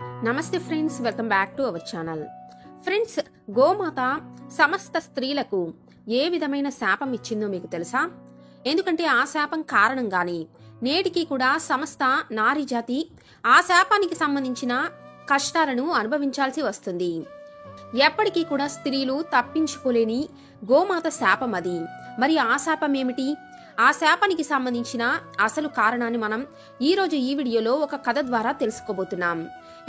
నమస్తే friends, welcome back to our channel. Friends, గోమాత సమస్త స్త్రీలకు ఏ విధమైన శాపం ఇచ్చిందో మీకు తెలుసా? ఎందుకంటే ఆ శాపం కారణంగానే నేటికి కూడా సమస్త నారీ జాతి ఆ శాపానికి సంబంధించిన కష్టాలను అనుభవించాల్సి వస్తుంది. ఎప్పటికీ కూడా స్త్రీలు తప్పించుకోలేని గోమాత శాపం అది. మరి ఆ శాపం ఏమిటి? ఆ శాపానికి సంబంధించిన అసలు కారణాన్ని మనం ఈ రోజు ఈ వీడియోలో ఒక కథ ద్వారా తెలుసుకోబోతున్నాం.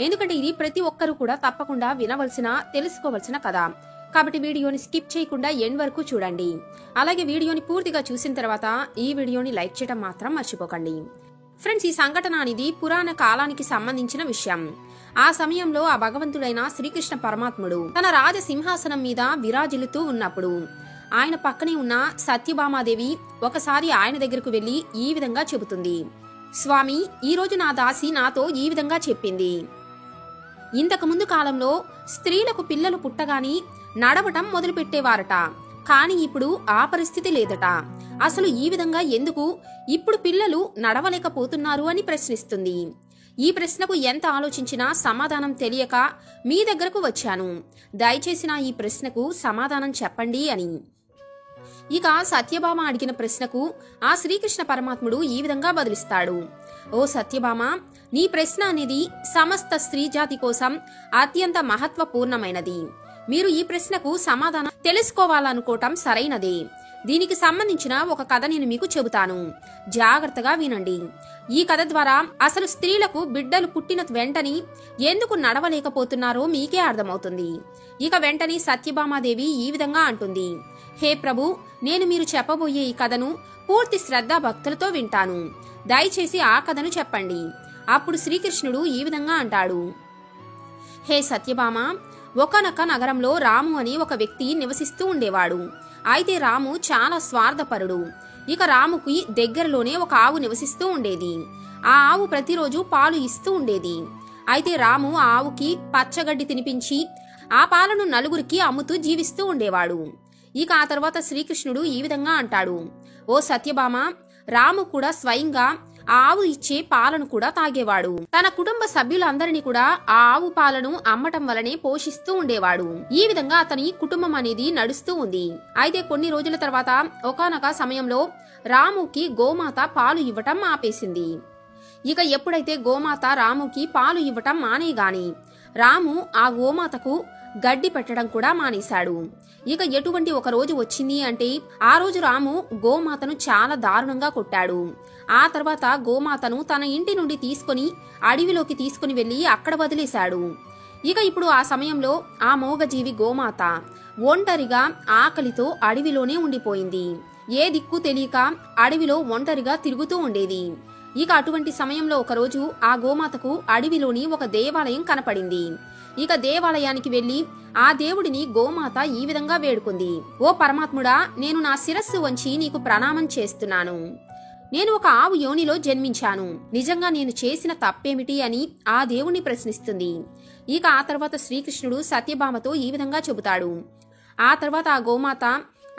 ఎందుకంటే ఇది ప్రతి ఒక్కరూ కూడా తప్పకుండా వినవలసిన, తెలుసుకోవలసిన కథ. కాబట్టి వీడియోని స్కిప్ చేయకుండా ఎండ్ వరకు చూడండి. అలాగే వీడియోని పూర్తిగా చూసిన తర్వాత ఈ వీడియోని లైక్ చేయడం మాత్రం మర్చిపోకండి. ఫ్రెండ్స్, ఈ సంఘటన అనేది పురాణ కాలానికి సంబంధించిన విషయం. ఆ సమయంలో ఆ భగవంతుడైన శ్రీకృష్ణ పరమాత్ముడు తన రాజసింహాసనం మీద విరాజిల్లుతూ ఉన్నప్పుడు ఆయన పక్కనే ఉన్న సత్యభామాదేవి ఒకసారి ఆయన దగ్గరకు వెళ్లి ఈ విధంగా చెబుతుంది. స్వామి, ఈ రోజు నా దాసి నాతో ఈ విధంగా చెప్పింది. ఇంతకు ముందు కాలంలో స్త్రీలకు పిల్లలు పుట్టగాని నడవటం మొదలు పెట్టేవారట. కాని ఇప్పుడు ఆ పరిస్థితి లేదట. అసలు ఈ విధంగా ఎందుకు ఇప్పుడు పిల్లలు నడవలేకపోతున్నారు అని ప్రశ్నిస్తుంది. ఈ ప్రశ్నకు ఎంత ఆలోచించినా సమాధానం తెలియక మీ దగ్గరకు వచ్చాను. దయచేసి నా ఈ ప్రశ్నకు సమాధానం చెప్పండి అని. ఇక సత్యభామ అడిగిన ప్రశ్నకు ఆ శ్రీకృష్ణ పరమాత్ముడు ఈ విధంగా బదులిస్తాడు. ఓ సత్యభామ, నీ ప్రశ్న అనేది సమస్త స్త్రీ జాతి కోసం అత్యంత మహత్వపూర్ణమైనది. మీరు ఈ ప్రశ్నకు సమాధానం తెలుసుకోవాలనుకోవటం సరైనదే. దీనికి సంబంధించిన ఒక కథ నేను మీకు చెబుతాను. జాగ్రత్తగా వినండి. ఈ కథ ద్వారా అసలు స్త్రీలకు బిడ్డలు పుట్టిన వెంటనే ఎందుకు నడవలేకపోతున్నారో మీకే అర్థమవుతుంది. ఇక వెంటనే సత్యభామాదేవి ఈ విధంగా అంటుంది. హే ప్రభు, నేను మీరు చెప్పబోయే ఈ కథను పూర్తి శ్రద్ధ భక్తులతో వింటాను. దయచేసి ఆ కథను చెప్పండి. అప్పుడు శ్రీకృష్ణుడు ఈ విధంగా అంటాడు. హే సత్యభామ, ఒకానొక నగరంలో రాము అని ఒక వ్యక్తి నివసిస్తూ ఉండేవాడు. అయితే రాము చాలా స్వార్థపరుడు. ఇక రాముకి దగ్గరలోనే ఒక ఆవు నివసిస్తూ ఉండేది. ఆ ఆవు ప్రతిరోజు పాలు ఇస్తూ ఉండేది. అయితే రాము ఆ ఆవుకి పచ్చగడ్డి తినిపించి ఆ పాలను నలుగురికి అమ్ముతూ జీవిస్తూ ఉండేవాడు. ఇక ఆ తర్వాత శ్రీకృష్ణుడు ఈ విధంగా అంటాడు. ఓ సత్యభామ, రాము కూడా స్వయంగా ఆ ఆవు ఇచ్చే పాలను కూడా తాగేవాడు. తన కుటుంబ సభ్యులందరినీ కూడా ఆ ఆవు పాలను అమ్మటం వలనే పోషిస్తూ ఉండేవాడు. ఈ విధంగా అతని కుటుంబం అనేది నడుస్తూ ఉంది. అయితే కొన్ని రోజుల తర్వాత ఒకానొక సమయంలో రాముకి గోమాత పాలు ఇవ్వటం ఆపేసింది. ఇక ఎప్పుడైతే గోమాత రాముకి పాలు ఇవ్వటం మానేగాని రాము ఆ గోమాతకు గడ్డి పెట్టడం కూడా మానేశాడు. ఇక ఎటువంటి ఒక రోజు వచ్చింది అంటే ఆ రోజు రాము గోమాతను చాలా దారుణంగా కొట్టాడు. ఆ తర్వాత గోమాతను తన ఇంటి నుండి తీసుకుని అడవిలోకి తీసుకుని వెళ్లి అక్కడ వదిలేశాడు. ఇక ఇప్పుడు ఆ సమయంలో ఆ మూగజీవి గోమాత ఒంటరిగా ఆకలితో అడవిలోనే ఉండిపోయింది. ఏ దిక్కు తెలియక అడవిలో ఒంటరిగా తిరుగుతూ ఉండేది. ఇక అటువంటి సమయంలో ఒకరోజు ఆ గోమాతకు అడవిలోని ఒక దేవాలయం కనపడింది. ఇక దేవాలయానికి వెళ్లి ఆ దేవుడిని గోమాత ఈ విధంగా వేడుకుంది. ఓ పరమాత్ముడా, నేను నా శిరస్సు వంచి నీకు ప్రణామం చేస్తున్నాను. నేను ఒక ఆవు యోనిలో జన్మించాను. నిజంగా నేను చేసిన తప్పేమిటి అని ఆ దేవుణ్ణి ప్రశ్నిస్తుంది. ఇక ఆ తర్వాత శ్రీకృష్ణుడు సత్యభామతో ఈ విధంగా చెబుతాడు. ఆ తర్వాత ఆ గోమాత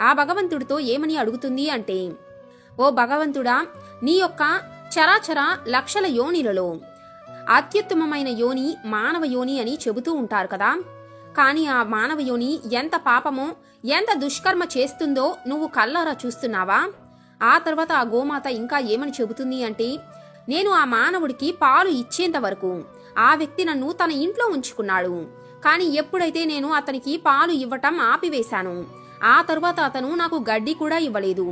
ఆ భగవంతుడితో ఏమని అడుగుతుంది అంటే, ఓ భగవంతుడా, నీ యొక్క చరాచర లక్షల యోనిలలో అత్యుత్తమమైన యోని మానవ యోని అని చెబుతూ ఉంటారు కదా. కాని ఆ మానవ యోని ఎంత పాపమో, ఎంత దుష్కర్మ చేస్తుందో నువ్వు కళ్ళారా చూస్తున్నావా? ఆ తర్వాత ఆ గోమాత ఇంకా ఏమని చెబుతుంది అంటే, నేను ఆ మానవుడికి పాలు ఇచ్చేంత వరకు ఆ వ్యక్తి నన్ను తన ఇంట్లో ఉంచుకున్నాడు. కాని ఎప్పుడైతే నేను అతనికి పాలు ఇవ్వటం ఆపివేశాను, ఆ తర్వాత అతను నాకు గడ్డి కూడా ఇవ్వలేదు.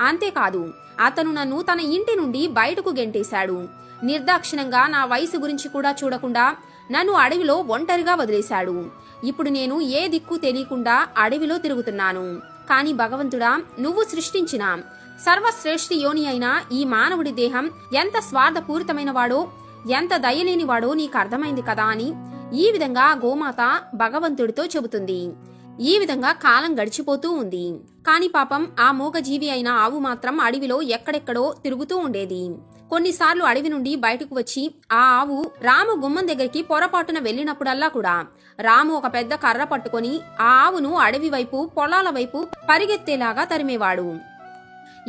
అంతేకాదు, అతను నన్ను తన ఇంటి నుండి బయటకు గెంటేశాడు. నిర్దాక్షిణంగా నా వయసు గురించి కూడా చూడకుండా నన్ను అడవిలో ఒంటరిగా వదిలేశాడు. ఇప్పుడు నేను ఏ దిక్కు తెలియకుండా అడవిలో తిరుగుతున్నాను. కాని భగవంతుడా, నువ్వు సృష్టించిన సర్వశ్రేష్ఠి యోని అయిన ఈ మానవుడి దేహం ఎంత స్వార్థపూరితమైన వాడో, ఎంత దయలేనివాడో నీకు అర్థమైంది కదా అని ఈ విధంగా గోమాత భగవంతుడితో చెబుతుంది. ఈ విధంగా కాలం గడిచిపోతూ ఉంది. కాని పాపం ఆ మూగజీవి అయిన ఆవు మాత్రం అడవిలో ఎక్కడెక్కడో తిరుగుతూ ఉండేది. కొన్నిసార్లు అడవి నుండి బయటకు వచ్చి ఆ ఆవు రాము గుమ్మం దగ్గరికి పొరపాటున వెళ్లినప్పుడల్లా కూడా రాము ఒక పెద్ద కర్ర పట్టుకుని ఆ ఆవును అడవి వైపు, పొలాల వైపు పరిగెత్తేలాగా తరిమేవాడు.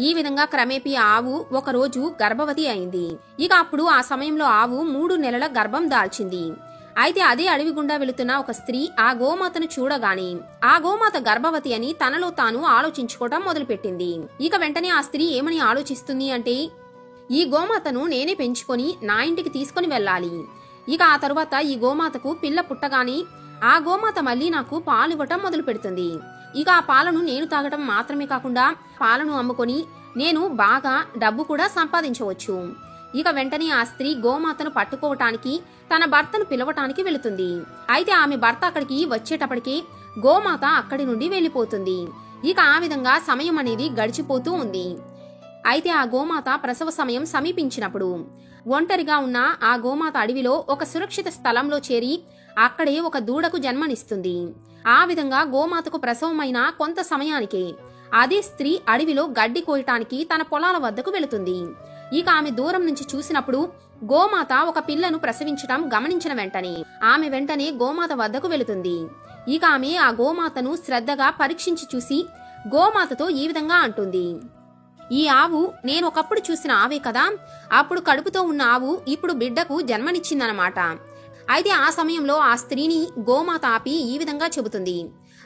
ఈ విధంగా క్రమేపీ ఆవు ఒకరోజు గర్భవతి అయింది. ఇక అప్పుడు ఆ సమయంలో ఆవు 3 నెలల గర్భం దాల్చింది. అయితే అదే అడవి గుండా వెళుతున్న ఒక స్త్రీ ఆ గోమాతను చూడగానే ఆ గోమాత గర్భవతి అని తనలో తాను ఆలోచించుకోవటం మొదలుపెట్టింది. ఇక వెంటనే ఆ స్త్రీ ఏమని ఆలోచిస్తుంది అంటే, ఈ గోమాతను నేనే పెంచుకొని నా ఇంటికి తీసుకుని వెళ్ళాలి. ఇక ఆ తరువాత ఈ గోమాతకు పిల్ల పుట్టగాని ఆ గోమాత మళ్ళీ నాకు పాలు ఇవ్వటం మొదలు పెడుతుంది. ఇక ఆ పాలను నేను తాగటం మాత్రమే కాకుండా పాలను అమ్ముకొని నేను బాగా డబ్బు కూడా సంపాదించవచ్చు. ఇక వెంటనే ఆ స్త్రీ గోమాతను పట్టుకోవటానికి తన భర్తను పిలవటానికి వెళుతుంది. అయితే ఆమె భర్త అక్కడికి వచ్చేటప్పటికి గోమాత అక్కడి నుండి వెళ్లిపోతుంది. ఇక ఆ విధంగా సమయం అనేది గడిచిపోతూ ఉంది. అయితే ఆ గోమాత ప్రసవ సమయం సమీపించినప్పుడు ఒంటరిగా ఉన్న ఆ గోమాత అడవిలో ఒక సురక్షిత స్థలంలో చేరి అక్కడే ఒక దూడకు జన్మనిస్తుంది. ఆ విధంగా గోమాతకు ప్రసవమైన కొంత సమయానికే అదే స్త్రీ అడవిలో గడ్డి కోయటానికి తన పొలాల వద్దకు వెళుతుంది. ఇక ఆమె దూరం నుంచి చూసినప్పుడు గోమాత ఒక పిల్లను ప్రసవించటం గమనించిన వెంటనే గోమాత వద్దకు వెళుతుంది. ఇక ఆమె ఆ గోమాతను శ్రద్ధగా పరీక్షించి చూసి గోమాతతో ఈ విధంగా అంటుంది, ఈ ఆవు నేను ఒకప్పుడు చూసిన ఆవే కదా, అప్పుడు కడుపుతో ఉన్న ఆవు ఇప్పుడు బిడ్డకు జన్మనిచ్చిందన్నమాట. అయితే ఆ సమయంలో ఆ స్త్రీని గోమాత ఆపి ఈ విధంగా చెబుతుంది,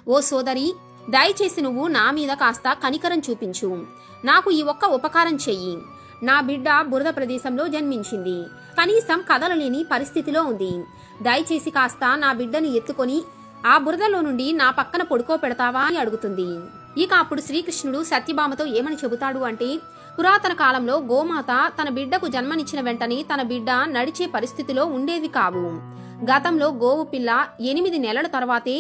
ఓ సోదరి, దయచేసి నువ్వు నా మీద కాస్త కనికరం చూపించు. నాకు ఈ ఒక్క ఉపకారం చెయ్యి. నా బిడ్డ బురద ప్రదేశంలో జన్మించింది, కనీసం కదలలేని పరిస్థితిలో ఉంది. దయచేసి కాస్త నా బిడ్డని ఎత్తుకొని ఆ బురదలో నుండి నా పక్కన పడుకోపెడతావా అని అడుగుతుంది. ఇక అప్పుడు శ్రీకృష్ణుడు సత్యభామతో ఏమని చెబుతాడు అంటే, పురాతన కాలంలో గోమాత తన బిడ్డకు జన్మనిచ్చిన వెంటనే తన బిడ్డ నడిచే పరిస్థితిలో ఉండేది కావు. గతంలో గోవు పిల్ల 8 నెలల తర్వాతే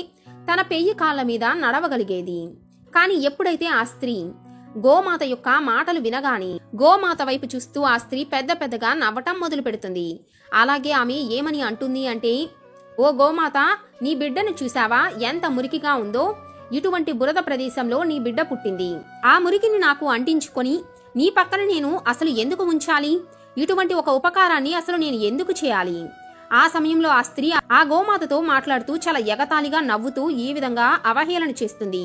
తన పెయ్యి కాళ్ల మీద నడవగలిగేది. కాని ఎప్పుడైతే ఆ స్త్రీ గోమాత యొక్క మాటలు వినగానే గోమాత వైపు చూస్తూ ఆ స్త్రీ పెద్ద పెద్దగా నవ్వటం మొదలు పెడుతుంది. అలాగే ఆమె ఏమని అంటుంది అంటే, ఓ గోమాత, నీ బిడ్డను చూసావా ఎంత మురికిగా ఉందో? ఇటువంటి బురద ప్రదేశంలో నీ బిడ్డ పుట్టింది. ఆ మురికిని నాకు అంటించుకొని నీ పక్కన నేను అసలు ఎందుకు ఉంచాలి? ఇటువంటి ఒక ఉపకారాన్ని అసలు నేను ఎందుకు చేయాలి? ఆ సమయంలో ఆ స్త్రీ ఆ గోమాతతో మాట్లాడుతూ చాలా ఎగతాళిగా నవ్వుతూ ఈ విధంగా అవహేళన చేస్తుంది.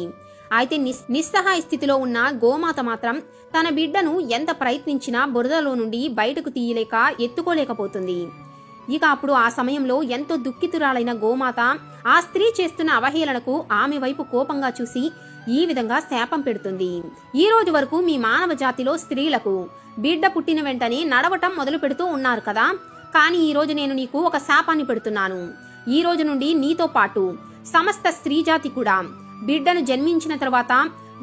అయితే నిస్సహాయ స్థితిలో ఉన్న గోమాత మాత్రం తన బిడ్డను ఎంత ప్రయత్నించినా బురదలో నుండి బయటకు తీయలేక ఎత్తుకోలేకపోతుంది. ఇక అప్పుడు ఆ సమయంలో ఎంతో దుఃఖితురాలైన గోమాత ఆ స్త్రీ చేస్తున్న అవహేళనకు ఆమె వైపు కోపంగా చూసి ఈ విధంగా శాపం పెడుతుంది. ఈ రోజు వరకు మీ మానవ జాతిలో స్త్రీలకు బిడ్డ పుట్టిన వెంటనే నడవటం మొదలు పెడుతూ ఉన్నారు కదా, కానీ ఈ రోజు నేను నీకు ఒక శాపాన్ని పెడుతున్నాను. ఈ రోజు నుండి నీతో పాటు సమస్త స్త్రీ జాతి కూడా బిడ్డను జన్మించిన తర్వాత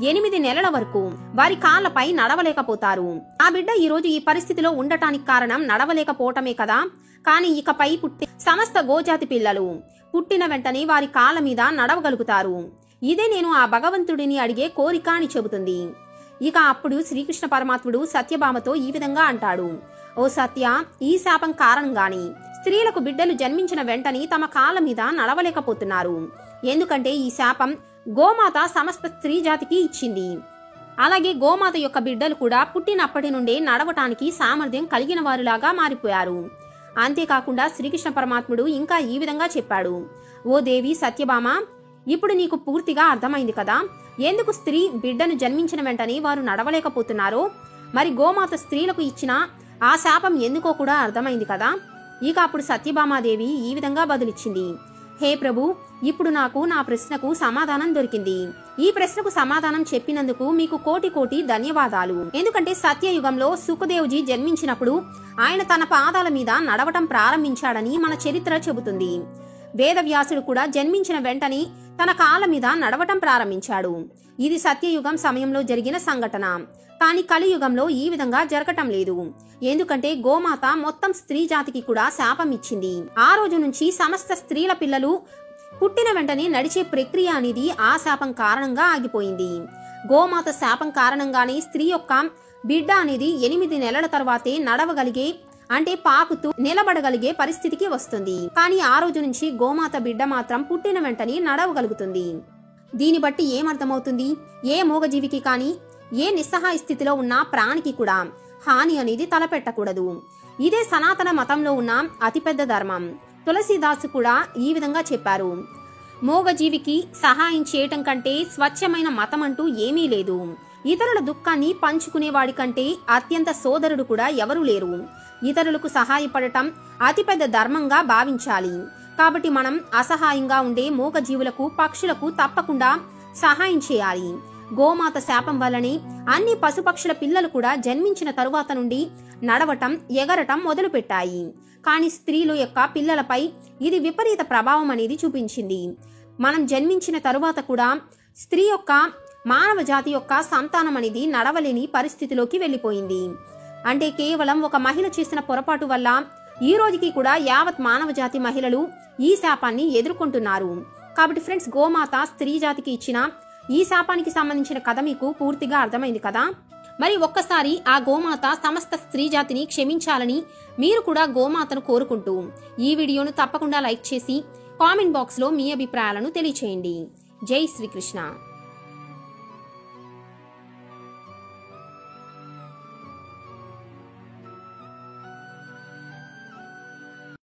8 నెలల వరకు వారి కాళ్లపై నడవలేకపోతారు. ఆ బిడ్డ ఈ రోజు ఈ పరిస్థితిలో ఉండటానికి కారణం నడవలేకపోవటమే కదా, కానీ ఇకపై పుట్టి సమస్త గోజాతి పిల్లలు పుట్టిన వెంటనే వారి కాళ్ల మీద నడవగలుగుతారు. ఇదే నేను ఆ భగవంతుడిని అడిగే కోరిక అని చెబుతుంది. ఇక అప్పుడు శ్రీకృష్ణ పరమాత్ముడు సత్యభామతో ఈ విధంగా అంటాడు, ఓ సత్య, ఈ శాపం కారణంగాని స్త్రీలకు బిడ్డలు జన్మించిన వెంటనే తమ కాళ్ల మీద నడవలేకపోతున్నారు. ఎందుకంటే ఈ శాపం గోమాత సమస్త స్త్రీ జాతికి ఇచ్చింది. అలాగే గోమాత యొక్క బిడ్డలు కూడా పుట్టినప్పటి నుండే నడవటానికి సామర్థ్యం కలిగిన వారిలాగా మారిపోయారు. అంతేకాకుండా శ్రీకృష్ణ పరమాత్ముడు ఇంకా ఈ విధంగా చెప్పాడు, ఓ దేవి సత్యభామ, ఇప్పుడు నీకు పూర్తిగా అర్థమైంది కదా ఎందుకు స్త్రీ బిడ్డను జన్మించిన వెంటనే వారు నడవలేకపోతున్నారో. మరి గోమాత స్త్రీలకు ఇచ్చిన ఆ శాపం ఎందుకో కూడా అర్థమైంది కదా. ఇక అప్పుడు సత్యభామాదేవి ఈ విధంగా బదులిచ్చింది, హే ప్రభు, ఇప్పుడు నాకు నా ప్రశ్నకు సమాధానం దొరికింది. ఈ ప్రశ్నకు సమాధానం చెప్పినందుకు మీకు కోటి కోటి ధన్యవాదాలు. ఎందుకంటే సత్యయుగంలో సుఖదేవ్జీ జన్మించినప్పుడు ఆయన తన పాదాల మీద నడవటం ప్రారంభించాడని మన చరిత్ర చెబుతుంది. వేదవ్యాసుడు కూడా జన్మించిన వెంటనే తన కాళ్ళ మీద నడవటం ప్రారంభించాడు. ఇది సత్యయుగం సమయంలో జరిగిన సంఘటన. కానీ కలియుగంలో ఈ విధంగా జరగటం లేదు. ఎందుకంటే గోమాత మొత్తం స్త్రీ జాతికి కూడా శాపం ఇచ్చింది. ఆ రోజు నుంచి సమస్త స్త్రీల పిల్లలు పుట్టిన వెంటనే నడిచే ప్రక్రియ అనేది ఆ శాపం కారణంగా ఆగిపోయింది. గోమాత శాపం కారణంగానే స్త్రీ యొక్క బిడ్డ అనేది 8 నెలల తర్వాతే నడవగలిగే, అంటే పాకుతూ నిలబడగలిగే పరిస్థితికి వస్తుంది. కానీ ఆ రోజు నుంచి గోమాత బిడ్డ మాత్రం పుట్టిన వెంటనే నడవగలుగుతుంది. దీన్ని బట్టి ఏమర్థమవుతుంది? ఏ మూగజీవికి కానీ ఏ నిస్సహాయ స్థితిలో ఉన్న ప్రాణికి కూడా హాని అనేది తలపెట్టకూడదు. ఇదే సనాతన మతంలో ఉన్న అతిపెద్ద ధర్మం. తులసీదాసు కూడా ఈ విధంగా చెప్పారు, మూగజీవికి సహాయం చేయటం కంటే స్వచ్ఛమైన మతం అంటూ ఏమీ లేదు. ఇతరుల దుఃఖాన్ని పంచుకునేవాడి కంటే అత్యంత సోదరుడు కూడా ఎవరూ లేరు. ఇతరులకు సహాయపడటం అతిపెద్ద ధర్మంగా భావించాలి. కాబట్టి మనం అసహాయంగా ఉండే మూగజీవులకు, పక్షులకు తప్పకుండా సహాయం చేయాలి. గోమాత శాపం వల్లనే అన్ని పశుపక్షుల పిల్లలు కూడా జన్మించిన తరువాత నుండి నడవటం, ఎగరటం మొదలుపెట్టాయి. కానీ స్త్రీల యొక్క పిల్లలపై ఇది విపరీత ప్రభావం అనేది చూపించింది. మనం జన్మించిన తరువాత కూడా స్త్రీ యొక్క మానవ జాతి యొక్క సంతానం అనేది నడవలేని పరిస్థితిలోకి వెళ్ళిపోయింది. అంటే కేవలం ఒక మహిళ చేసిన పొరపాటు వల్ల ఈ రోజుకి కూడా యావత్ మానవ జాతి మహిళలు ఈ శాపాన్ని ఎదుర్కొంటున్నారు. కాబట్టి ఫ్రెండ్స్, గోమాత స్త్రీ జాతికి ఇచ్చిన ఈ శాపానికి సంబంధించిన కథ మీకు పూర్తిగా అర్థమైంది కదా. మరి ఒక్కసారి ఆ గోమాత సమస్త స్త్రీ జాతిని క్షమించాలని మీరు కూడా గోమాతను కోరుకుంటూ ఈ వీడియోను తప్పకుండా లైక్ చేసి కామెంట్ బాక్స్ లో మీ అభిప్రాయాలను తెలియచేయండి. జై శ్రీకృష్ణ.